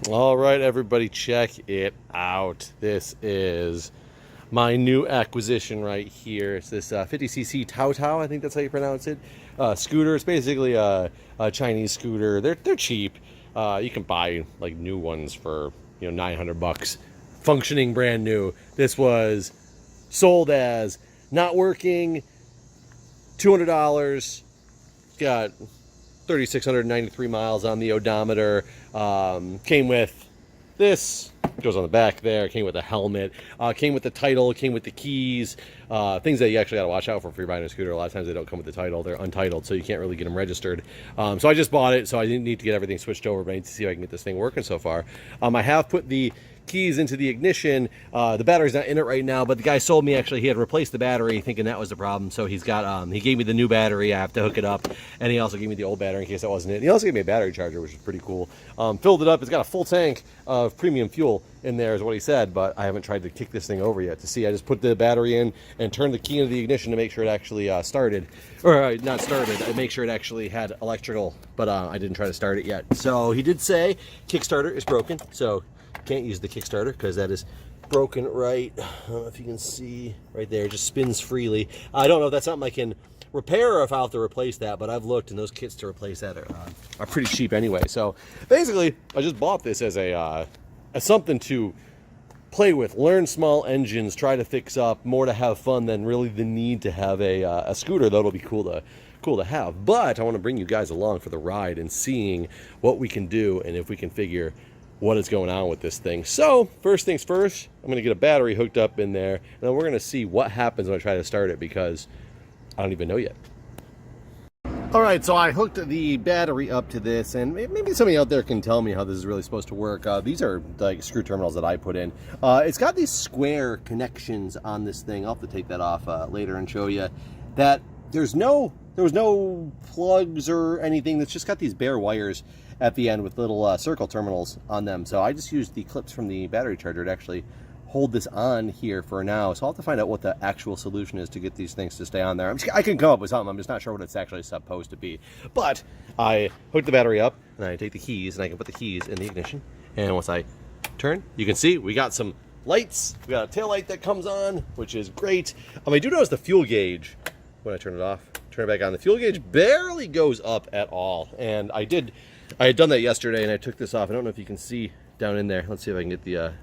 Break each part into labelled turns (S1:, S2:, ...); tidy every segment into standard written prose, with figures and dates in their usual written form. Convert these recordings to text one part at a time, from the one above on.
S1: All right, everybody, check it out. This is my new acquisition right here. It's this 50cc TaoTao, I think that's how you pronounce it. Scooter. It's basically a Chinese scooter. They're cheap. You can buy like new ones for $900, functioning brand new. This was sold as not working, $200. Got 3,693 miles on the odometer. Came with this, goes on the back there, came with a helmet, came with the title, came with the keys, things that you actually got to watch out for if you're buying a scooter. A lot of times they don't come with the title, they're untitled, so you can't really get them registered. So I just bought it, so I didn't need to get everything switched over, but I need to see if I can get this thing working so far. I have put the keys into the ignition. The battery's not in it right now, but the guy sold me, actually, he had replaced the battery thinking that was the problem. So he's got, he gave me the new battery. I have to hook it up, and he also gave me the old battery in case that wasn't it. And he also gave me a battery charger, which is pretty cool. Filled it up. It's got a full tank of premium fuel in there is what he said, but I haven't tried to kick this thing over yet to see. I just put the battery in and turned the key into the ignition to make sure it actually started, or not started, I make sure it actually had electrical, but I didn't try to start it yet. So he did say Kickstarter is broken, so can't use the Kickstarter because that is broken right. I don't know if you can see right there, it just spins freely. I don't know if that's something I can repair or if I'll have to replace that, but I've looked and those kits to replace that are pretty cheap anyway. So basically I just bought this as as something to play with, learn small engines, try to fix up, more to have fun than really the need to have a scooter. That'll be cool to have. But I want to bring you guys along for the ride and seeing what we can do and if we can figure what is going on with this thing. So first things first, I'm going to get a battery hooked up in there, and then we're going to see what happens when I try to start it, because I don't even know yet. All right, so I hooked the battery up to this, and maybe somebody out there can tell me how this is really supposed to work. These are like screw terminals that I put in. It's got these square connections on this thing. I'll have to take that off later and show you that there was no plugs or anything. It's just got these bare wires at the end with little circle terminals on them. So I just used the clips from the battery charger to actually hold this on here for now. So I'll have to find out what the actual solution is to get these things to stay on there. I can come up with something. I'm just not sure what it's actually supposed to be. But I hook the battery up, and I take the keys, and I can put the keys in the ignition. And once I turn, you can see we got some lights. We got a tail light that comes on, which is great. I do notice the fuel gauge when I turn it off. Turn it back on. The fuel gauge barely goes up at all. And I had done that yesterday, and I took this off. I don't know if you can see down in there. Let's see if I can get the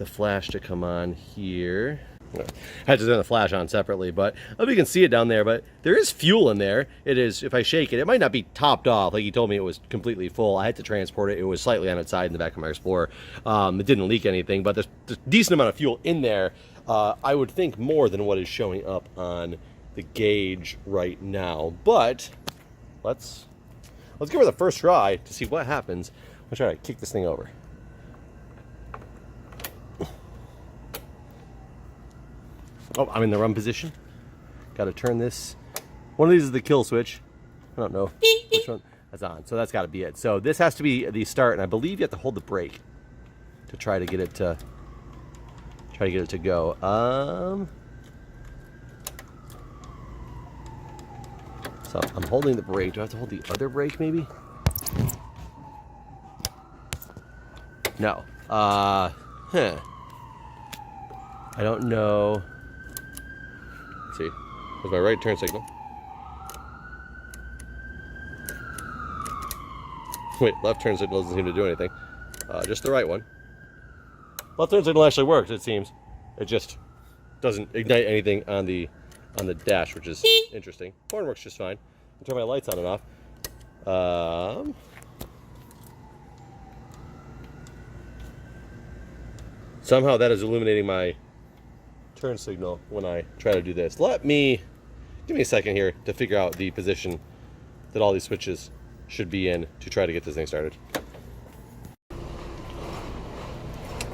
S1: flash to come on here. I had to turn the flash on separately, but I don't know if you can see it down there, but there is fuel in there. It is, if I shake it, it might not be topped off. Like he told me it was completely full. I had to transport it. It was slightly on its side in the back of my Explorer. It didn't leak anything, but there's a decent amount of fuel in there. I would think more than what is showing up on the gauge right now, but let's give it the first try to see what happens. I'll try to kick this thing over. Oh, I'm in the run position. Got to turn this. One of these is the kill switch. I don't know which one that's on, so that's got to be it. So this has to be the start, and I believe you have to hold the brake to try to get it to go. So I'm holding the brake. Do I have to hold the other brake maybe? No. I don't know. Let's see. There's my right turn signal. Wait, left turn signal doesn't seem to do anything. Just the right one. Left turn signal actually works, it seems. It just doesn't ignite anything on the dash, which is interesting. Horn works just fine. I'll turn my lights on and off. Somehow that is illuminating my turn signal when I try to do this. Give me a second here to figure out the position that all these switches should be in to try to get this thing started.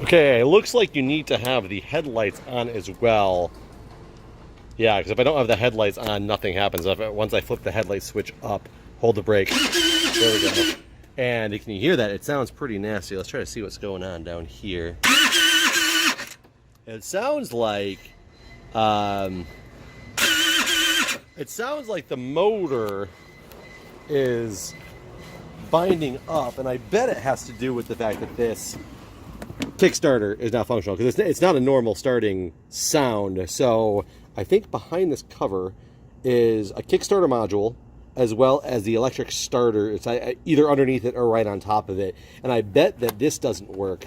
S1: Okay, it looks like you need to have the headlights on as well. Yeah, because if I don't have the headlights on, nothing happens. Once I flip the headlight switch up, hold the brake, there we go. And can you hear that? It sounds pretty nasty. Let's try to see what's going on down here. It sounds like the motor is binding up, and I bet it has to do with the fact that this Kickstarter is not functional, because it's not a normal starting sound. So I think behind this cover is a Kickstarter module, as well as the electric starter. It's either underneath it or right on top of it. And I bet that this doesn't work,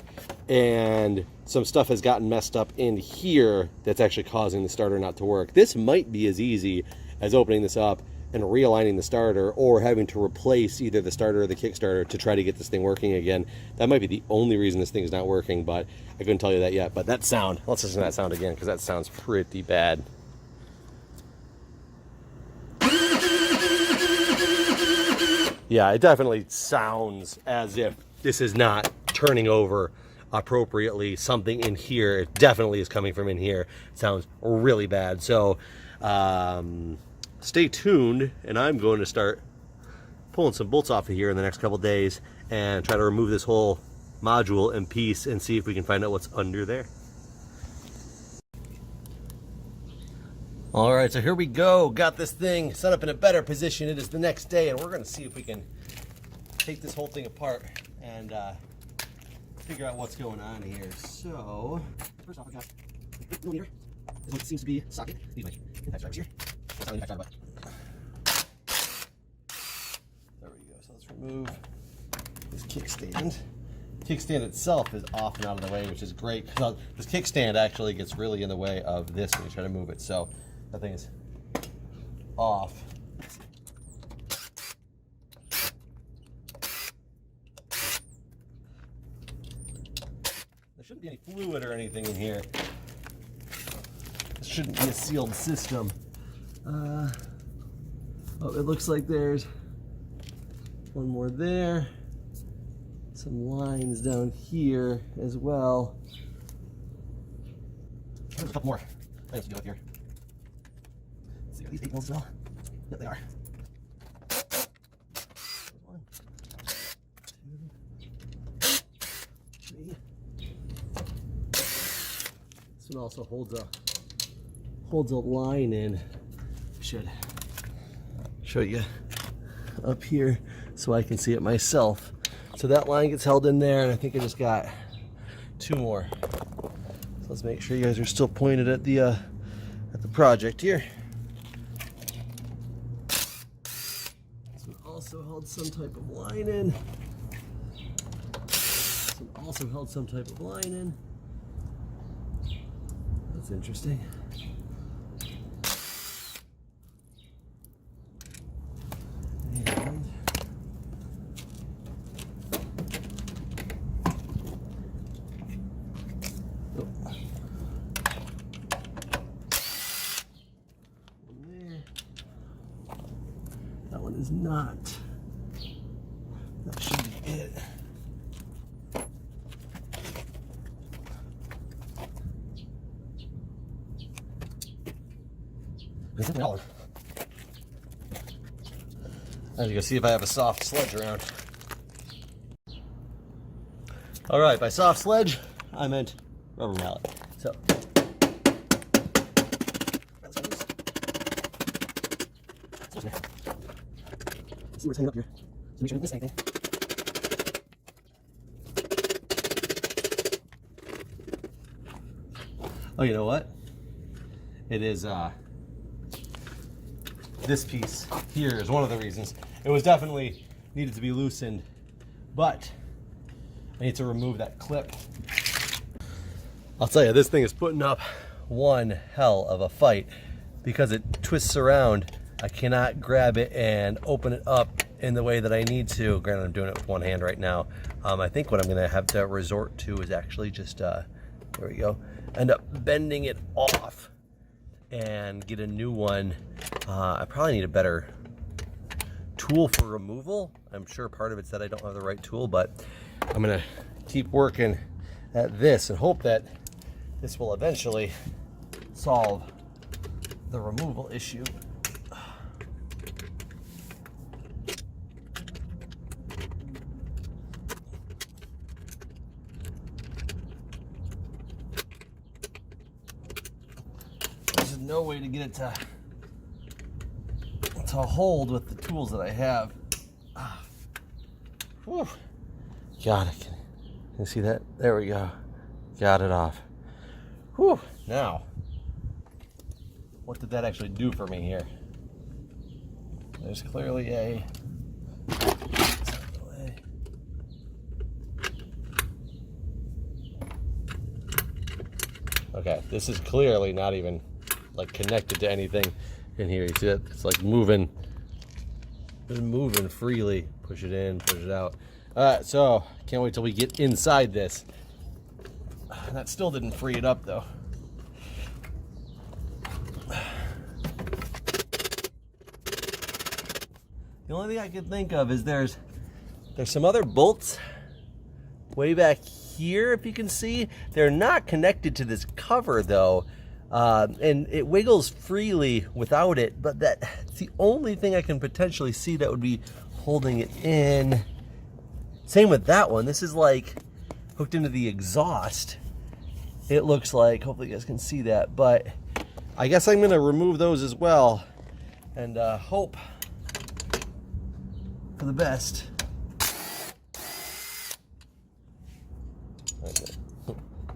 S1: and some stuff has gotten messed up in here that's actually causing the starter not to work. This might be as easy as opening this up and realigning the starter, or having to replace either the starter or the Kickstarter to try to get this thing working again. That might be the only reason this thing is not working, but I couldn't tell you that yet. But that sound, let's listen to that sound again, because that sounds pretty bad. Yeah, it definitely sounds as if this is not turning over appropriately. Something in here, it definitely is coming from in here. It sounds really bad. So stay tuned, and I'm going to start pulling some bolts off of here in the next couple days and try to remove this whole module in piece and see if we can find out what's under there. All right, so here we go. Got this thing set up in a better position. It is the next day, and we're going to see if we can take this whole thing apart and figure out what's going on here. So, first off, I got a millimeter. This one seems to be a socket. These are my impact drivers here. That's not impact driver, but there we go. So let's remove this kickstand. Kickstand itself is off and out of the way, which is great, because this kickstand actually gets really in the way of this when you try to move it. So that thing is off. There shouldn't be any fluid or anything in here. This shouldn't be a sealed system. Oh, it looks like there's one more there. Some lines down here as well. There's a couple more items to deal with here. Let's see, are these 8 mils as well? Yep, they are. One, two, three. This one also holds a line in. Should show you up here so I can see it myself. So that line gets held in there, and I think I just got 2 more. So let's make sure you guys are still pointed at the project here. This one also held some type of line in. This one also held some type of line in. That's interesting. That one is not. That should be it. I'm gonna see if I have a soft sledge around. All right, by soft sledge, I meant rubber mallet. So. See where it's hanging up here. So make sure I don't miss anything. Oh, you know what? It is this piece here is one of the reasons. It was definitely needed to be loosened, but I need to remove that clip. I'll tell you, this thing is putting up one hell of a fight because it twists around. I cannot grab it and open it up in the way that I need to. Granted, I'm doing it with one hand right now. I think what I'm gonna have to resort to is actually just, there we go, end up bending it off and get a new one. I probably need a better tool for removal. I'm sure part of it's that I don't have the right tool, but I'm gonna keep working at this and hope that this will eventually solve the removal issue. There's no way to get it to hold with the tools that I have. Whew. Got it. Can you see that? There we go. Got it off. Whew. Now, what did that actually do for me here? There's clearly a... Okay, this is clearly not even like connected to anything in here. You see it? It's like moving. It's moving freely. Push it in, push it out. So can't wait till we get inside this. That still didn't free it up though. The only thing I can think of is there's some other bolts way back here, if you can see. They're not connected to this cover though, and it wiggles freely without it, but that's the only thing I can potentially see that would be holding it in. Same with that one. This is like hooked into the exhaust, it looks like. Hopefully you guys can see that, but I guess I'm gonna remove those as well and hope for the best.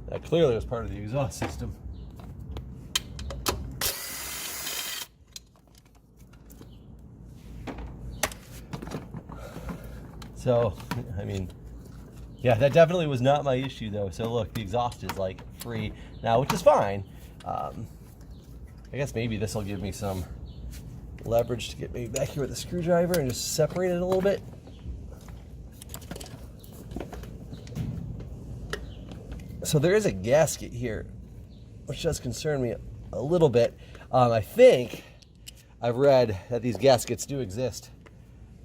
S1: That clearly was part of the exhaust system. So, I mean, yeah, that definitely was not my issue though. So look, the exhaust is like free now, which is fine. I guess maybe this will give me some leverage to get maybe back here with a screwdriver and just separate it a little bit. So there is a gasket here, which does concern me a little bit. I think I've read that these gaskets do exist,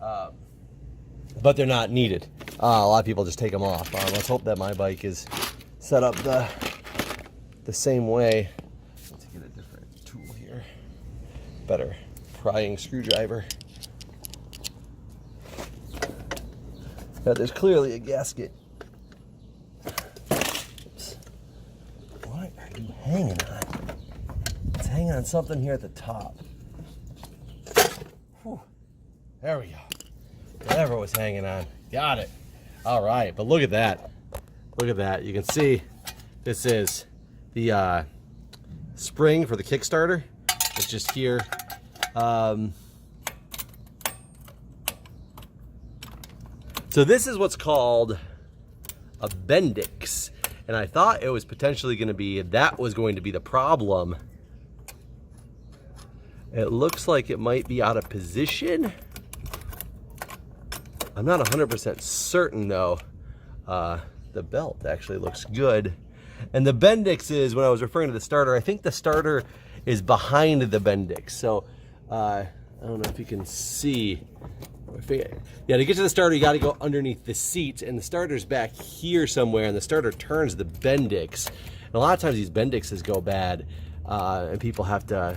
S1: but they're not needed. A lot of people just take them off. Let's hope that my bike is set up the same way. Let's get a different tool here. Better prying screwdriver. Now there's clearly a gasket. What are you hanging on? It's hanging on something here at the top. Whew. There we go. Whatever was hanging on. Got it. All right, but look at that. Look at that. You can see this is the spring for the Kickstarter. It's just here. So this is what's called a Bendix. And I thought it was potentially going to be, that was going to be the problem. It looks like it might be out of position. I'm not 100% certain though. The belt actually looks good. And the Bendix is, when I was referring to the starter, I think the starter is behind the Bendix. So I don't know if you can see. Yeah, to get to the starter, you got to go underneath the seat, and the starter's back here somewhere, and the starter turns the Bendix. And a lot of times these Bendixes go bad, and people have to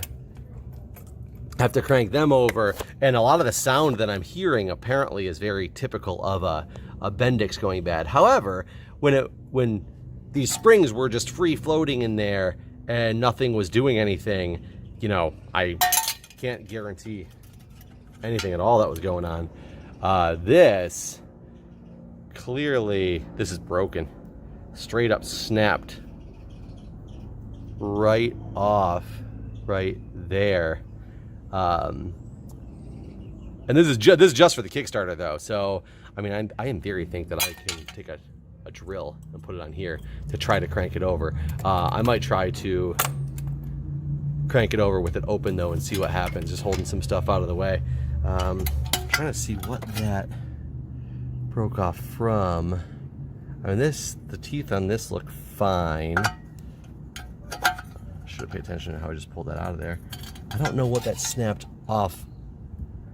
S1: crank them over. And a lot of the sound that I'm hearing apparently is very typical of a Bendix going bad. However, when these springs were just free floating in there and nothing was doing anything, you know, I can't guarantee anything at all that was going on. This clearly, this is broken. Straight up snapped right off right there. And this is just for the Kickstarter though. So I mean, I in theory think that I can take a drill and put it on here to try to crank it over. I might try to crank it over with it open though and see what happens, just holding some stuff out of the way. I'm trying to see what that broke off from. I mean, the teeth on this look fine. Should have paid attention to how I just pulled that out of there. I don't know what that snapped off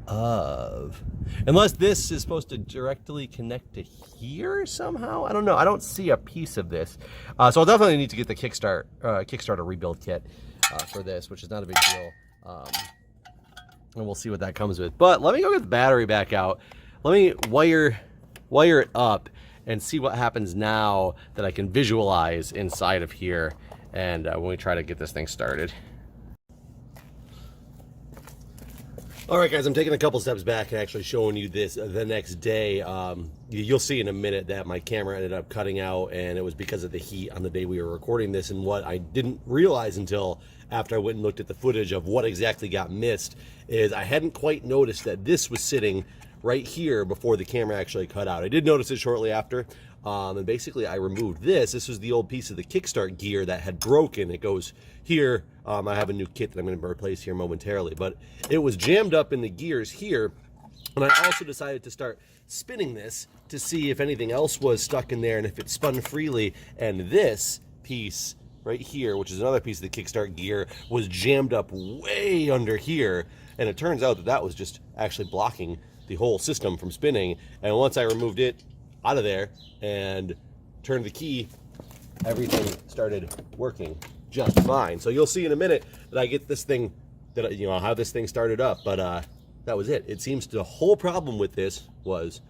S1: of. Unless this is supposed to directly connect to here somehow. I don't know. I don't see a piece of this. So I'll definitely need to get the Kickstarter rebuild kit for this, which is not a big deal. And we'll see what that comes with. But let me go get the battery back out. Let me wire it up and see what happens now that I can visualize inside of here, and when we try to get this thing started. All right, guys, I'm taking a couple steps back and actually showing you this the next day. You'll see in a minute that my camera ended up cutting out, and it was because of the heat on the day we were recording this. And what I didn't realize until after I went and looked at the footage of what exactly got missed is I hadn't quite noticed that this was sitting right here before the camera actually cut out. I did notice it shortly after. And basically I removed this. This was the old piece of the Kickstart gear that had broken. It goes here. I have a new kit that I'm going to replace here momentarily, but it was jammed up in the gears here. And I also decided to start spinning this to see if anything else was stuck in there and if it spun freely. And this piece right here, which is another piece of the Kickstart gear, was jammed up way under here. And it turns out that that was just actually blocking the whole system from spinning. And once I removed it out of there and turned the key, everything started working just fine. So you'll see in a minute that I get this thing, that you know, how this thing started up, but that was it. It seems the whole problem with this was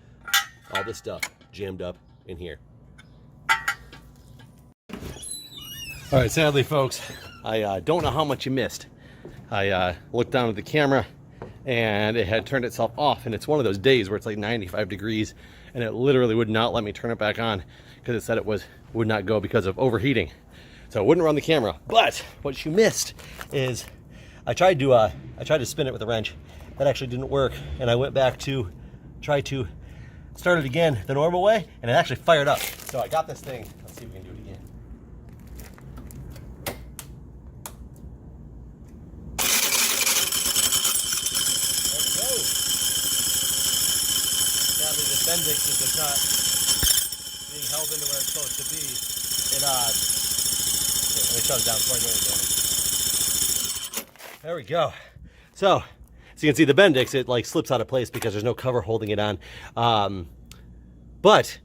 S1: all this stuff jammed up in here. All right, sadly, folks, I don't know how much you missed. I looked down at the camera and it had turned itself off, and it's one of those days where it's like 95 degrees and it literally would not let me turn it back on because it said it would not go because of overheating. So it wouldn't run the camera. But what you missed is I tried to spin it with a wrench. That actually didn't work, and I went back to try to start it again the normal way, and it actually fired up. So I got this thing. Let's see if we can do it again. There we go. Sadly, the Bendix is just not being held into where it's supposed to be. Let me shut it down before I do anything. There we go. So you can see the Bendix, it like slips out of place because there's no cover holding it on. But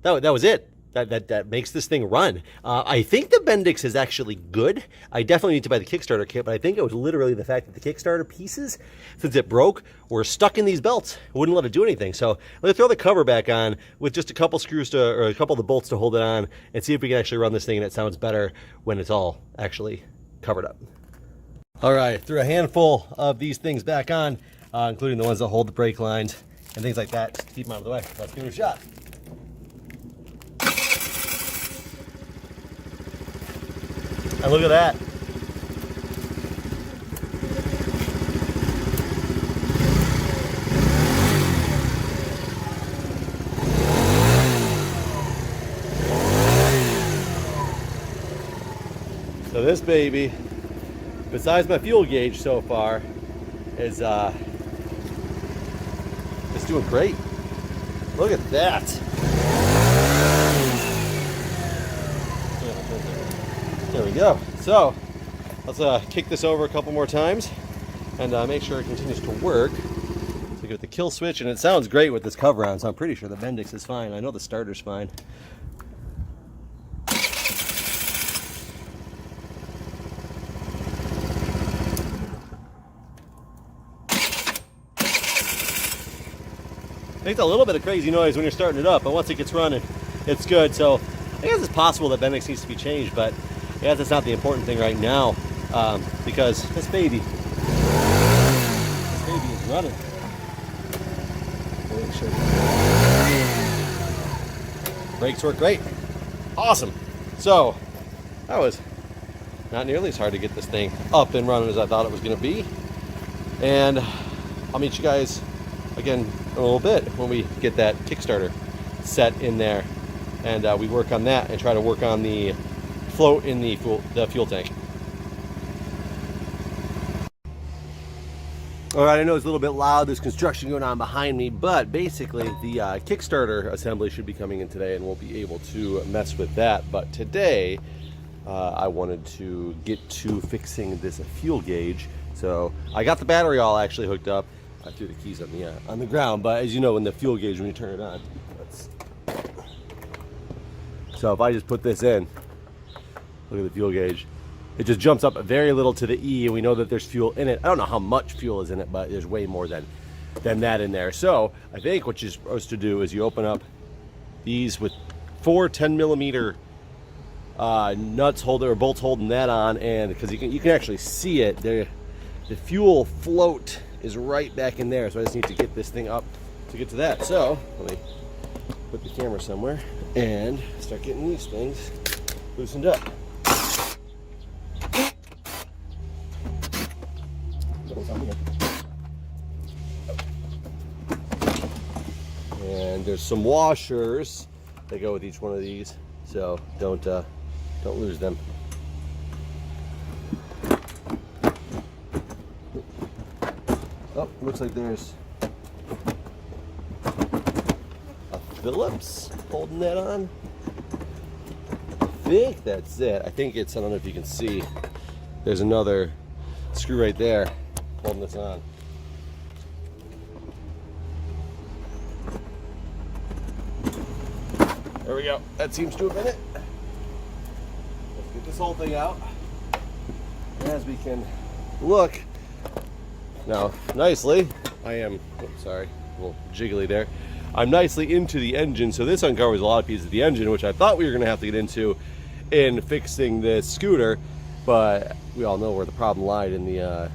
S1: that was it. That makes this thing run. I think the Bendix is actually good. I definitely need to buy the Kickstarter kit, but I think it was literally the fact that the Kickstarter pieces, since it broke, were stuck in these belts. It wouldn't let it do anything. So let's throw the cover back on with just a couple screws or a couple of the bolts to hold it on, and see if we can actually run this thing and it sounds better when it's all actually covered up. All right, threw a handful of these things back on, including the ones that hold the brake lines and things like that, to keep them out of the way. Let's give it a shot. And look at that. So this baby, besides my fuel gauge so far, is it's doing great. Look at that. There we go. So let's kick this over a couple more times and make sure it continues to work. So get the kill switch, and it sounds great with this cover on, so I'm pretty sure the Bendix is fine. I know the starter's fine. Makes a little bit of crazy noise when you're starting it up, but once it gets running, it's good. So I guess it's possible that Bendix needs to be changed, but I guess that's not the important thing right now, because this baby is running. Make sure. Brakes work great. Awesome. So that was not nearly as hard to get this thing up and running as I thought it was going to be. And I'll meet you guys again in a little bit when we get that Kickstarter set in there, and we work on that and try to work on the float in the fuel tank. All right, I know it's a little bit loud. There's construction going on behind me, but basically the Kickstarter assembly should be coming in today, and we'll be able to mess with that. But today, I wanted to get to fixing this fuel gauge. So I got the battery all actually hooked up. I threw the keys on the ground, but as you know, in the fuel gauge, when you turn it on, so if I just put this in, look at the fuel gauge, it just jumps up very little to the E, and we know that there's fuel in it. I don't know how much fuel is in it, but there's way more than that in there. So I think what you're supposed to do is you open up these with 4 10mm nuts holder or bolts holding that on, and because you can actually see it there. The fuel float is right back in there, so I just need to get this thing up to get to that. So let me put the camera somewhere and start getting these things loosened up. And there's some washers that go with each one of these, so don't lose them. Oh, looks like there's a Phillips holding that on. I think that's it. I think it's, I don't know if you can see, there's another screw right there holding this on. There we go. That seems to have been it. Let's get this whole thing out. As we can look. Now, nicely, I am, sorry, a little jiggly there. I'm nicely into the engine, so this uncovers a lot of pieces of the engine, which I thought we were going to have to get into in fixing this scooter, but we all know where the problem lied in the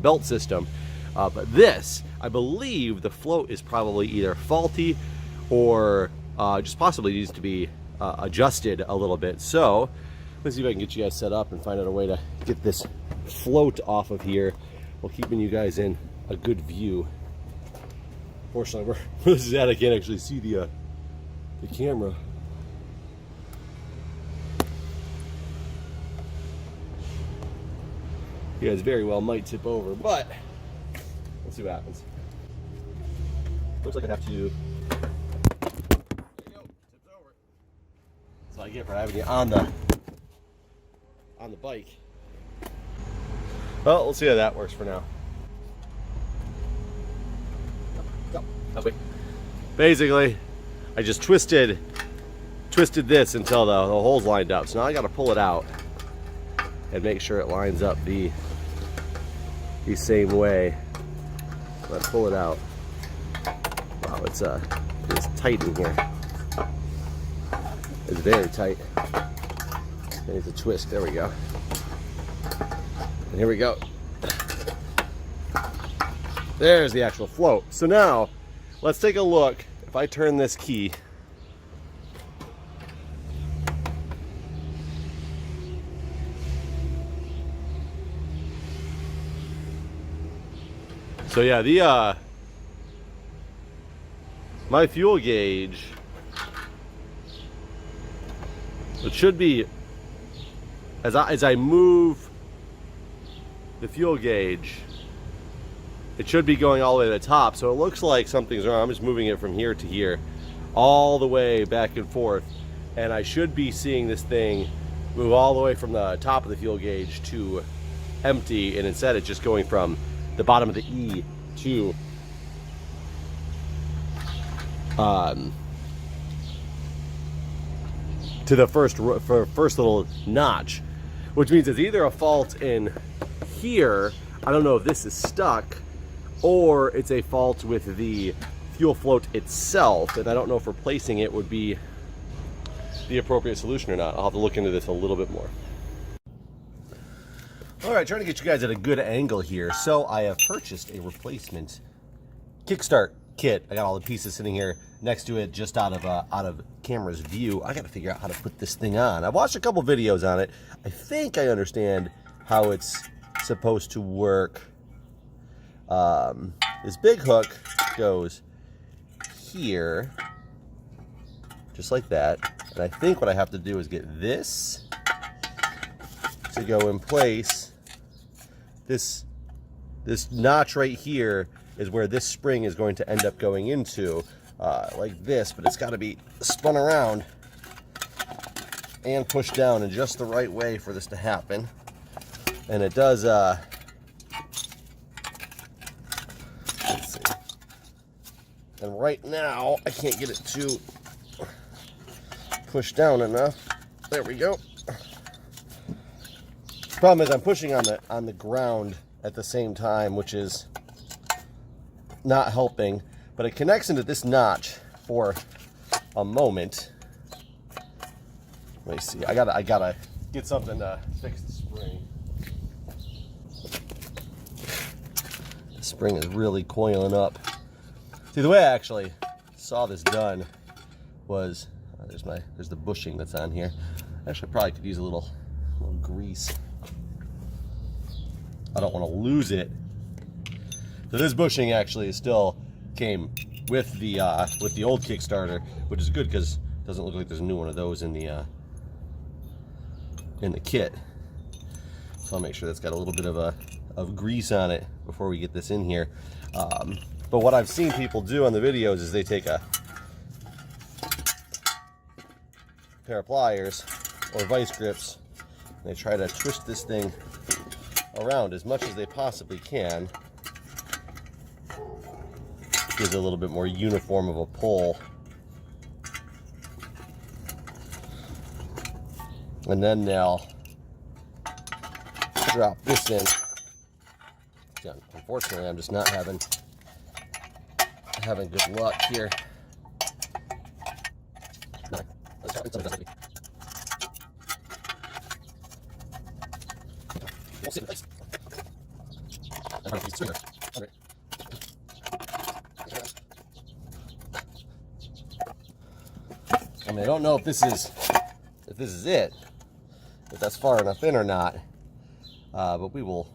S1: belt system. But this, I believe the float is probably either faulty or just possibly needs to be adjusted a little bit. So let's see if I can get you guys set up and find out a way to get this float off of here while keeping you guys in a good view. Fortunately, where this is at, I can't actually see the camera. You guys very well might tip over, but let's see what happens. Looks like I have to. There you go, tipped over. That's what I get for having you on the bike. Well, we'll see how that works for now. Okay. Basically, I just twisted this until the hole's lined up. So now I got to pull it out and make sure it lines up the same way. So I pull it out. Wow, it's tight in here. It's very tight. I need to twist. There we go. And here we go. There's the actual float. So now, let's take a look. If I turn this key, so yeah, my fuel gauge, it should be, as I move the fuel gauge, it should be going all the way to the top. So it looks like something's wrong. I'm just moving it from here to here, all the way back and forth. And I should be seeing this thing move all the way from the top of the fuel gauge to empty. And instead it's just going from the bottom of the E to the first little notch, which means it's either a fault in here. I don't know if this is stuck, or it's a fault with the fuel float itself, and I don't know if replacing it would be the appropriate solution or not. I'll have to look into this a little bit more. All right, trying to get you guys at a good angle here. So I have purchased a replacement Kickstarter kit. I got all the pieces sitting here next to it, just out of camera's view. I got to figure out how to put this thing on. I've watched a couple videos on it. I think I understand how it's supposed to work. This big hook goes here, just like that. And I think what I have to do is get this to go in place. This notch right here is where this spring is going to end up going into, like this, but it's got to be spun around and pushed down in just the right way for this to happen. And it does, let's see. And right now, I can't get it to push down enough. There we go. Problem is I'm pushing on the ground at the same time, which is not helping, but it connects into this notch for a moment. Let me see. I gotta get something to fix the spring. spring is really coiling up. See, the way I actually saw this done was, there's the bushing that's on here. Actually, probably could use a little grease. I don't want to lose it. So this bushing actually still came with the old Kickstarter, which is good because it doesn't look like there's a new one of those in the kit. So I'll make sure that's got a little bit of grease on it before we get this in here. But what I've seen people do on the videos is they take a pair of pliers or vice grips and they try to twist this thing around as much as they possibly can. Gives it a little bit more uniform of a pull. And then they'll drop this in. Yeah, unfortunately, I'm just not having good luck here. I mean, I don't know if this is it, if that's far enough in or not, but we'll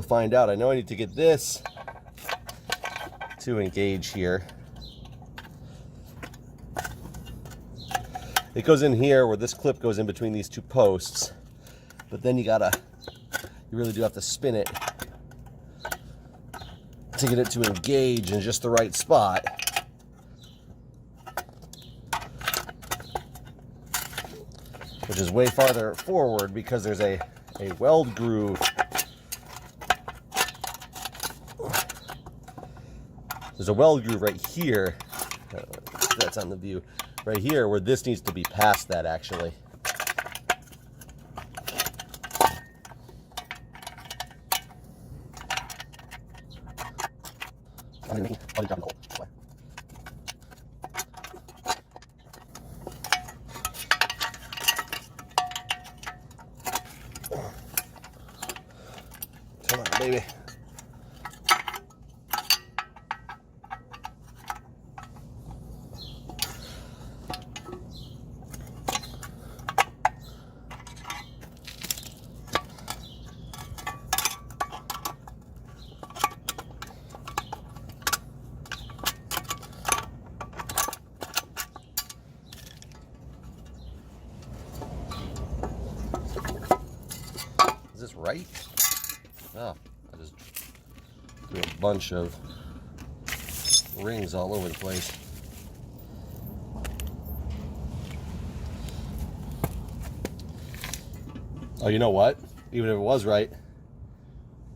S1: find out. I know I need to get this to engage here. It goes in here where this clip goes in between these two posts, but then you really do have to spin it to get it to engage in just the right spot. Which is way farther forward because there's a weld groove. There's a weld groove right here. That's on the view. Right here where this needs to be past that actually. Come on, baby. Is this right? Oh, I just threw a bunch of rings all over the place. Oh, you know what? Even if it was right,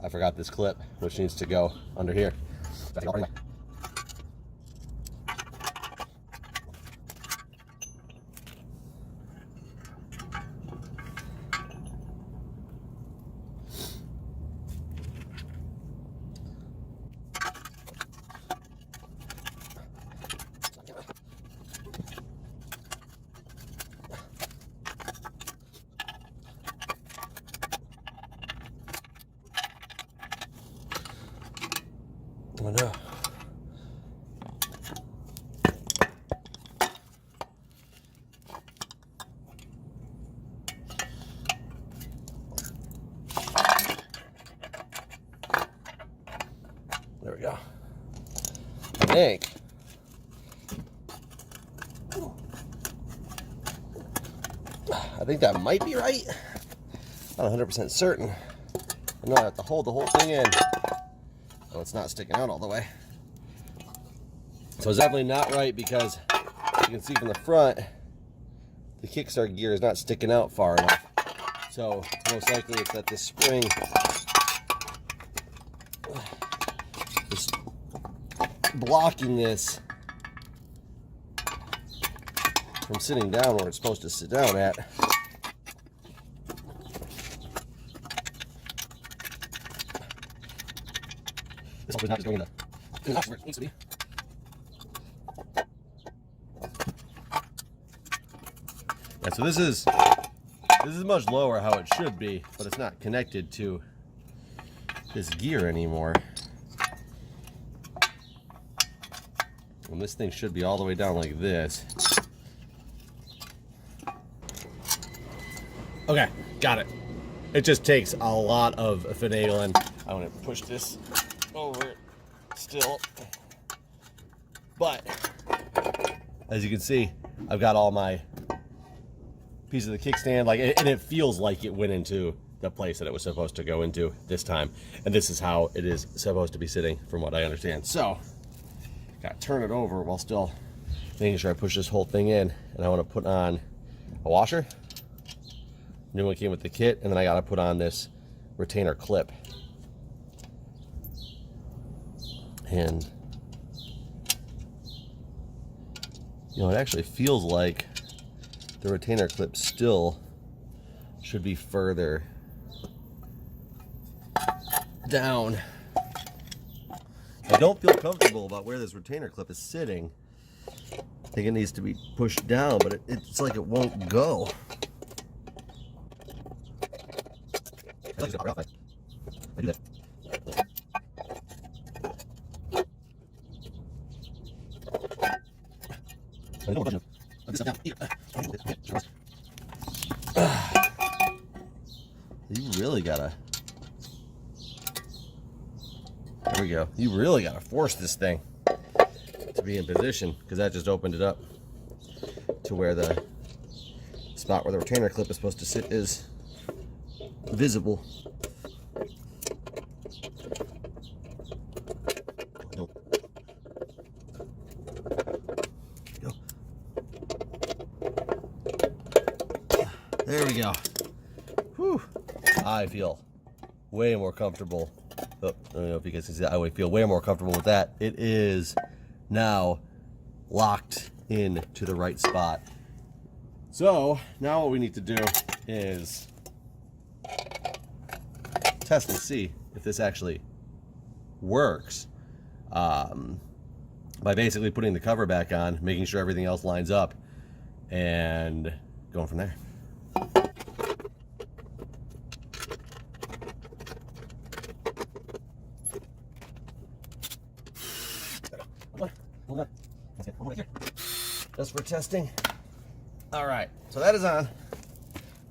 S1: I forgot this clip, which needs to go under here. Oh no. There we go. I think that might be right. Not 100% certain. I know I have to hold the whole thing in. So it's not sticking out all the way. So it's definitely not right because you can see from the front, the Kickstarter gear is not sticking out far enough. So most likely it's that this spring is blocking this from sitting down where it's supposed to sit down at. This is not just going in the where it needs to be. Yeah, so this is much lower how it should be, but it's not connected to this gear anymore. And this thing should be all the way down like this. Okay, got it. It just takes a lot of finagling. I want to push this over still. But as you can see, I've got all my pieces of the kickstand, and it feels like it went into the place that it was supposed to go into this time. And this is how it is supposed to be sitting, from what I understand. So, gotta turn it over while still making sure I push this whole thing in. And I want to put on a washer. New one came with the kit, and then I gotta put on this retainer clip. And you know, it actually feels like the retainer clip still should be further down. I don't feel comfortable about where this retainer clip is sitting. I think it needs to be pushed down, but it's like it won't go. I do that. You really gotta. There we go. You really gotta force this thing to be in position, because that just opened it up to where the spot where the retainer clip is supposed to sit is visible. There we go. Whew. I feel way more comfortable. Oh, I don't know if you guys can see that. I feel way more comfortable with that. It is now locked in to the right spot. So now what we need to do is test and see if this actually works, by basically putting the cover back on, making sure everything else lines up, and going from there. Hold on. Just for testing. All right, so that is on.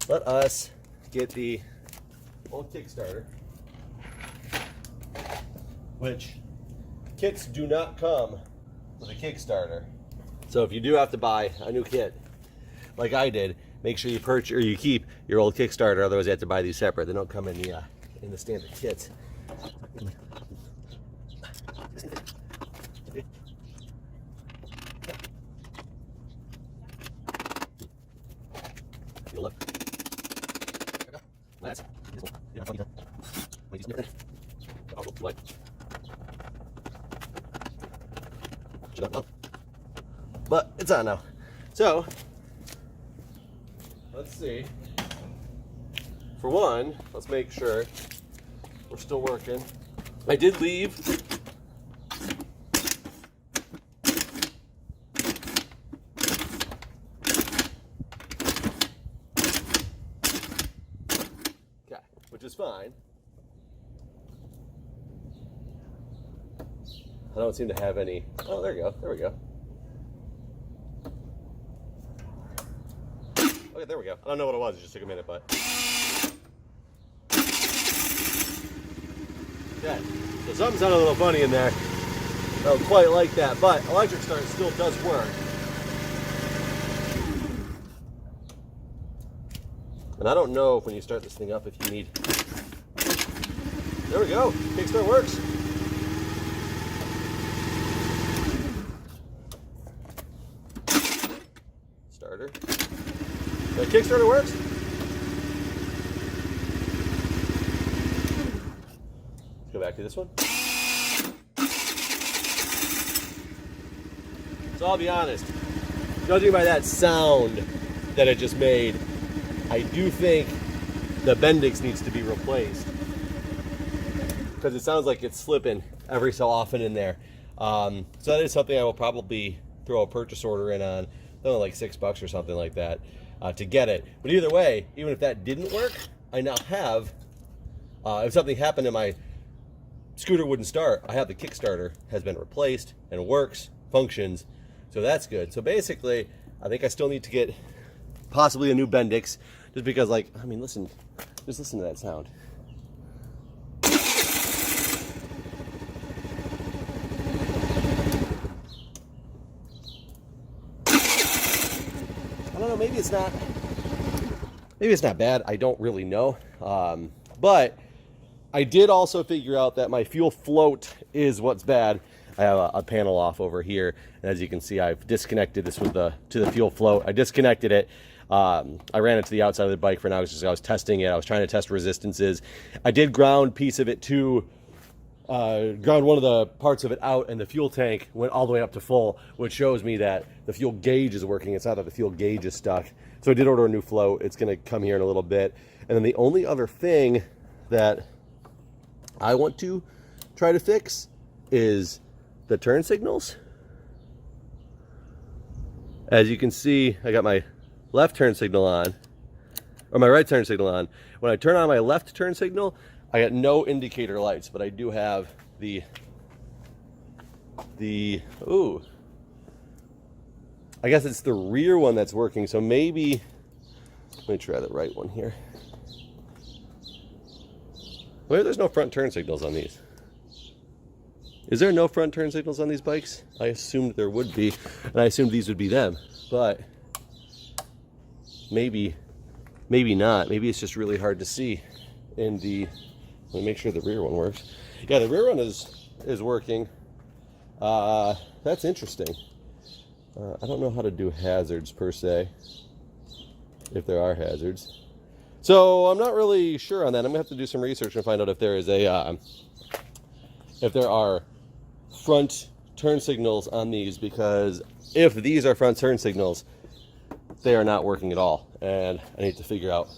S1: Let us get the old Kickstarter, which kits do not come with a Kickstarter. So if you do have to buy a new kit, like I did, make sure you purchase or you keep your old Kickstarter. Otherwise, you have to buy these separate. They don't come in the standard kits. But it's on now. So let's see. For one, let's make sure we're still working. I did leave which is fine. I don't seem to have any. Oh, there we go. There we go. Okay, there we go. I don't know what it was. It just took a minute, but. Okay. So something sounded a little funny in there. I don't quite like that, but electric start still does work. And I don't know if when you start this thing up if you need. There we go. Kickstart works. Starter. The Kickstarter works. Let's go back to this one. So I'll be honest, judging by that sound that it just made, I do think the Bendix needs to be replaced, because it sounds like it's slipping every so often in there. So that is something I will probably throw a purchase order in on, only like $6 or something like that, to get it. But either way, even if that didn't work, I now have, if something happened in my scooter wouldn't start. I have the Kickstarter, has been replaced and works, functions, so that's good. So basically, I think I still need to get possibly a new Bendix, just because, like, I mean, listen, just listen to that sound. I don't know, maybe it's not bad. I don't really know. But I did also figure out that my fuel float is what's bad. I have a panel off over here, and as you can see, I've disconnected this with to the fuel float. I disconnected it. I ran it to the outside of the bike for now because I was testing it. I was trying to test resistances. I did ground piece of it to ground one of the parts of it out, and the fuel tank went all the way up to full, which shows me that the fuel gauge is working. It's not that the fuel gauge is stuck. So I did order a new float. It's going to come here in a little bit. And then the only other thing that I want to try to fix is the turn signals. As you can see, I got my left turn signal on, or my right turn signal on. When I turn on my left turn signal, I got no indicator lights, but I do have ooh, I guess it's the rear one that's working. So maybe, let me try the right one here. Well, there's no front turn signals on these. Is there no front turn signals on these bikes? I assumed there would be, and I assumed these would be them, but maybe not. Maybe it's just really hard to see in the, let me make sure the rear one works. Yeah, the rear one is working. That's interesting. I don't know how to do hazards per se, if there are hazards. So I'm not really sure on that. I'm gonna have to do some research and find out if there is if there are front turn signals on these, because if these are front turn signals, they are not working at all, and I need to figure out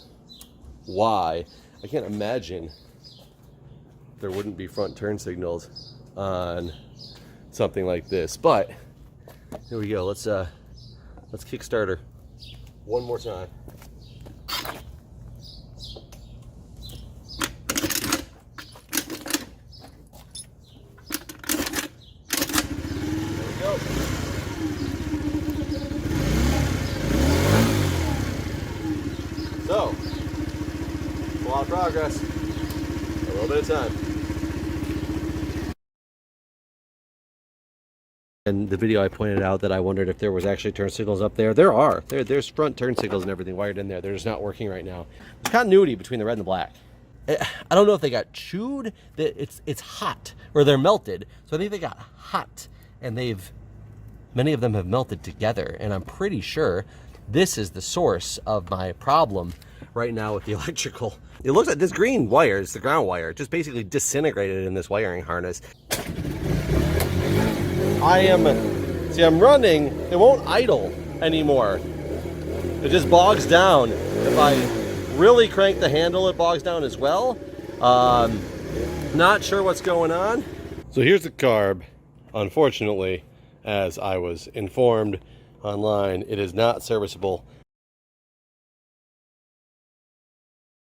S1: why. I can't imagine there wouldn't be front turn signals on something like this, but here we go. Let's Kickstarter one more time. So, a lot of progress, a little bit of time. And the video I pointed out that I wondered if there was actually turn signals up there. There are. There's front turn signals and everything wired in there. They're just not working right now. There's continuity between the red and the black. I don't know if they got chewed. It's hot, or they're melted. So I think they got hot, and many of them have melted together. And I'm pretty sure this is the source of my problem right now with the electrical. It looks like this green wire is the ground wire. It just basically disintegrated in this wiring harness. I'm running, it won't idle anymore. It just bogs down. If I really crank the handle, it bogs down as well. Not sure what's going on. So here's the carb. Unfortunately, as I was informed online, it is not serviceable